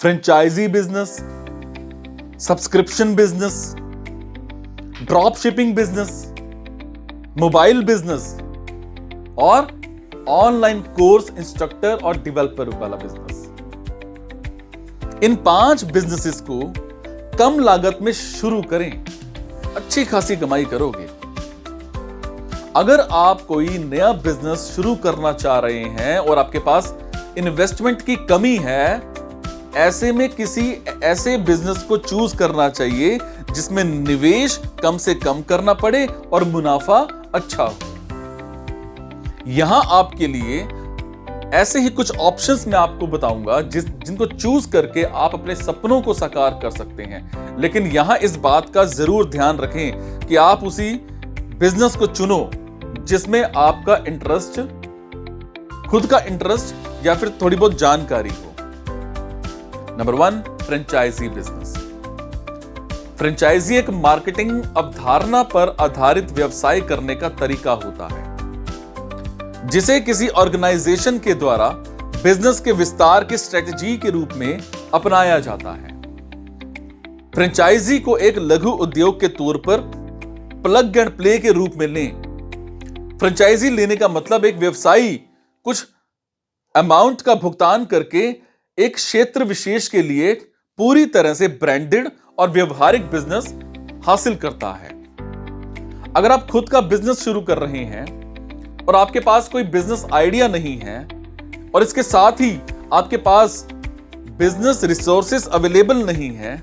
Franchise business, subscription business, drop shipping business, mobile business और online course instructor और developer वाला business. इन 5 businesses को कम लागत में शुरू करें, अच्छी खासी कमाई करोगे। अगर आप कोई नया बिजनेस शुरू करना चाह रहे हैं और आपके पास इन्वेस्टमेंट की कमी है, ऐसे में किसी ऐसे बिजनेस को चूज करना चाहिए जिसमें निवेश कम से कम करना पड़े और मुनाफा अच्छा हो। यहां आपके लिए ऐसे ही कुछ ऑप्शंस मैं आपको बताऊंगा जिनको चूज करके आप अपने सपनों को साकार कर सकते हैं। लेकिन यहां इस बात का जरूर ध्यान रखें कि आप उसी बिजनेस को चुनो जिसमें आपका इंटरेस्ट, खुद का इंटरेस्ट या फिर थोड़ी बहुत जानकारी हो। Number 1, franchise business. फ्रेंचाइजी एक मार्केटिंग अवधारणा पर आधारित व्यवसाय करने का तरीका होता है जिसे किसी ऑर्गेनाइजेशन के द्वारा बिजनेस के विस्तार की स्ट्रेटजी के रूप में अपनाया जाता है। फ्रेंचाइजी को एक लघु उद्योग के तौर पर प्लग एंड प्ले के रूप में लें। फ्रेंचाइजी लेने का मतलब एक व्यवसायी कुछ अमाउंट का भुगतान करके एक क्षेत्र विशेष के लिए पूरी तरह से ब्रांडेड और व्यवहारिक बिजनेस हासिल करता है। अगर आप खुद का बिजनेस शुरू कर रहे हैं और आपके पास कोई बिजनेस आइडिया नहीं है और इसके साथ ही आपके पास बिजनेस रिसोर्सेस अवेलेबल नहीं है,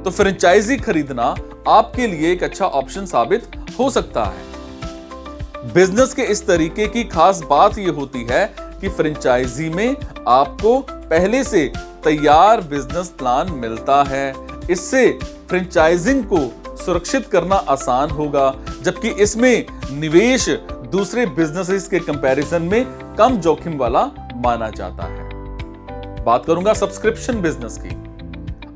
तो फ्रेंचाइजी खरीदना आपके लिए एक अच्छा ऑप्शन साबित हो सकता है। बिजनेस के इस तरीके की खास बात यह होती है कि फ्रेंचाइजी में आपको पहले से तैयार बिजनेस प्लान मिलता है। इससे फ्रेंचाइजिंग को सुरक्षित करना आसान होगा, जबकि इसमें निवेश दूसरे बिजनेसेस के कंपैरिजन में कम जोखिम वाला माना जाता है। बात करूंगा सब्सक्रिप्शन बिजनेस की।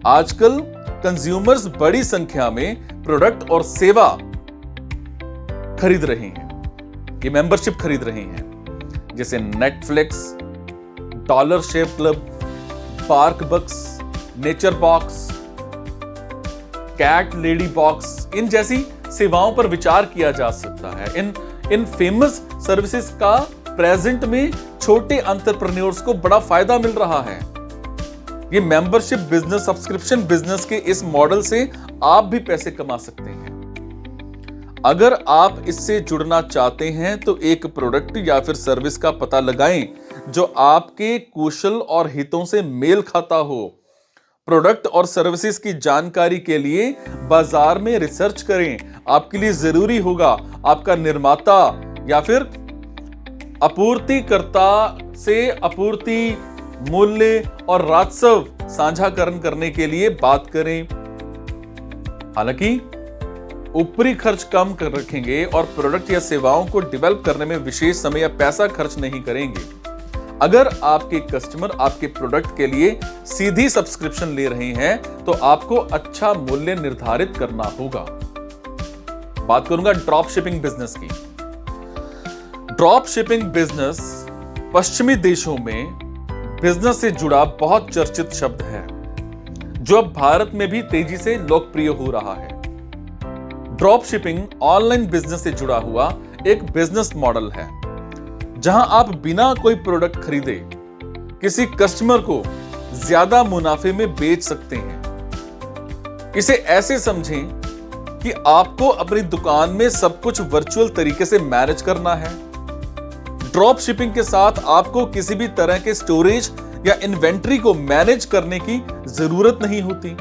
आजकल कंज्यूमर्स बड़ी संख्या में प्रोडक्ट और सेवा खरीद रहे हैं, ये मेंबरशिप खरीद रहे हैं, जैसे Netflix, dollar shave club, park bucks, nature box, cat lady box. इन जैसी सेवाओं पर विचार किया जा सकता है। इन फेमस सर्विसेज का प्रेजेंट में छोटे एंटरप्रेन्योर्स को बड़ा फायदा मिल रहा है। ये मेंबरशिप बिजनेस, सब्सक्रिप्शन बिजनेस के इस मॉडल से आप भी पैसे कमा सकते हैं। अगर आप इससे जुड़ना चाहते हैं तो एक प्रोडक्ट या फिर सर्विस का पता लगाएं जो आपके कौशल और हितों से मेल खाता हो। प्रोडक्ट और सर्विसेज की जानकारी के लिए बाजार में रिसर्च करें। आपके लिए जरूरी होगा आपका निर्माता या फिर आपूर्तिकर्ता से आपूर्ति, मूल्य और राजस्व साझाकरण करने के लिए बात करें। हालांकि ऊपरी खर्च कम कर रखेंगे और प्रोडक्ट या सेवाओं को डेवलप करने में विशेष समय या पैसा खर्च नहीं करेंगे। अगर आपके कस्टमर आपके प्रोडक्ट के लिए सीधी सब्सक्रिप्शन ले रहे हैं तो आपको अच्छा मूल्य निर्धारित करना होगा। बात करूंगा ड्रॉप शिपिंग बिजनेस की। ड्रॉप शिपिंग बिजनेस पश्चिमी देशों में बिजनेस से जुड़ा बहुत चर्चित शब्द है जो अब भारत में भी तेजी से लोकप्रिय हो रहा है। ड्रॉप शिपिंग ऑनलाइन बिजनेस से जुड़ा हुआ एक बिजनेस मॉडल है जहां आप बिना कोई प्रोडक्ट खरीदे किसी कस्टमर को ज्यादा मुनाफे में बेच सकते हैं। इसे ऐसे समझें कि आपको अपनी दुकान में सब कुछ वर्चुअल तरीके से मैनेज करना है। ड्रॉप शिपिंग के साथ आपको किसी भी तरह के स्टोरेज या इन्वेंट्री को मैनेज करने की जरूरत नहीं होती।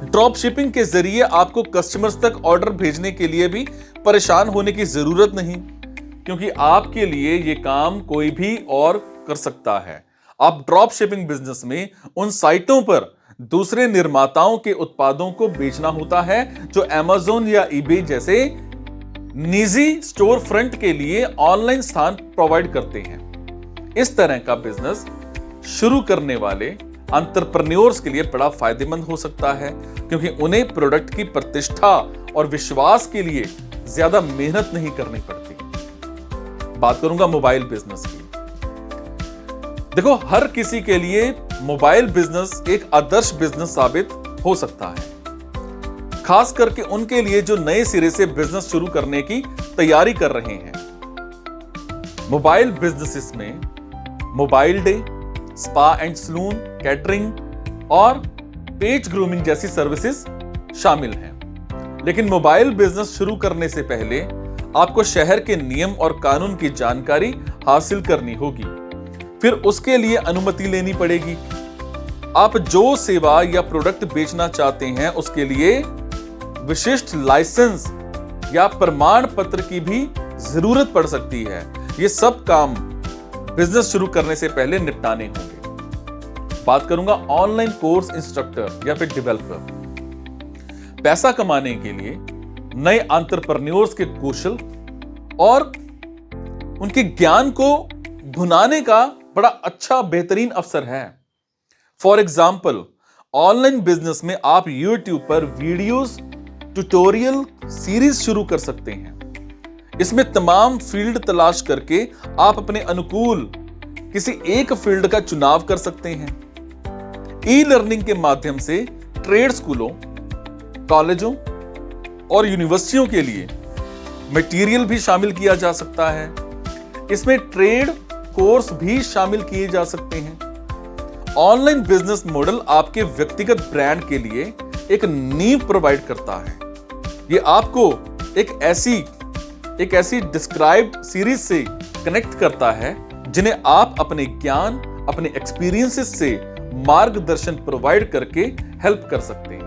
ड्रॉप शिपिंग के जरिए आपको कस्टमर्स तक ऑर्डर भेजने के लिए भी परेशान होने की जरूरत नहीं, क्योंकि आपके लिए यह काम कोई भी और कर सकता है। आप ड्रॉप शिपिंग बिजनेस में उन साइटों पर दूसरे निर्माताओं के उत्पादों को बेचना होता है जो अमेज़न या ईबे जैसे निजी स्टोर फ्रंट के लिए ऑनलाइन स्थान प्रोवाइड करते हैं। इस तरह का बिजनेस शुरू करने वाले एंटरप्रेन्योर्स के लिए बड़ा फायदेमंद हो सकता है, क्योंकि उन्हें प्रोडक्ट की प्रतिष्ठा और विश्वास के लिए ज्यादा मेहनत नहीं करनी पड़ती। बात करूंगा मोबाइल बिजनेस की। देखो, हर किसी के लिए मोबाइल बिजनेस एक आदर्श बिजनेस साबित हो सकता है, खास करके उनके लिए जो नए सिरे से बिजनेस शुरू करने की तैयारी कर रहे हैं। मोबाइल बिजनेसेस में mobile day, spa and salon, catering और पेज ग्रूमिंग जैसी सर्विसेज शामिल हैं। लेकिन मोबाइल बिजनेस शुरू करने से पहले आपको शहर के नियम और कानून की जानकारी हासिल करनी होगी, फिर उसके लिए अनुमति लेनी पड़ेगी। आप जो सेवा या प्रोडक्ट बेचना चाहते हैं उसके लिए विशिष्ट लाइसेंस या प्रमाण पत्र की भी जरूरत पड़ सकती है। ये सब काम बिजनेस शुरू करने से पहले निपटाने होंगे। बात करूंगा ऑनलाइन कोर्स इंस्ट्रक्टर या फिर डेवलपर। पैसा कमाने के लिए नए एंटरप्रेन्योर्स के कौशल और उनके ज्ञान को भुनाने का बड़ा अच्छा बेहतरीन अवसर है। फॉर एग्जाम्पल, ऑनलाइन बिजनेस में आप यूट्यूब पर वीडियोस, ट्यूटोरियल सीरीज शुरू कर सकते हैं। इसमें तमाम फील्ड तलाश करके आप अपने अनुकूल किसी एक फील्ड का चुनाव कर सकते हैं। ई लर्निंग के माध्यम से ट्रेड स्कूलों, कॉलेजों और यूनिवर्सिटियों के लिए मटेरियल भी शामिल किया जा सकता है। इसमें ट्रेड कोर्स भी शामिल किए जा सकते हैं। ऑनलाइन बिजनेस मॉडल आपके व्यक्तिगत ब्रांड के लिए एक नींव प्रोवाइड करता है। ये आपको एक ऐसी डिस्क्राइब्ड सीरीज से कनेक्ट करता है जिन्हें आप अपने ज्ञान, अपने एक्सपीरियंसेस से मार्गदर्शन प्रोवाइड करके हेल्प कर सकते हैं।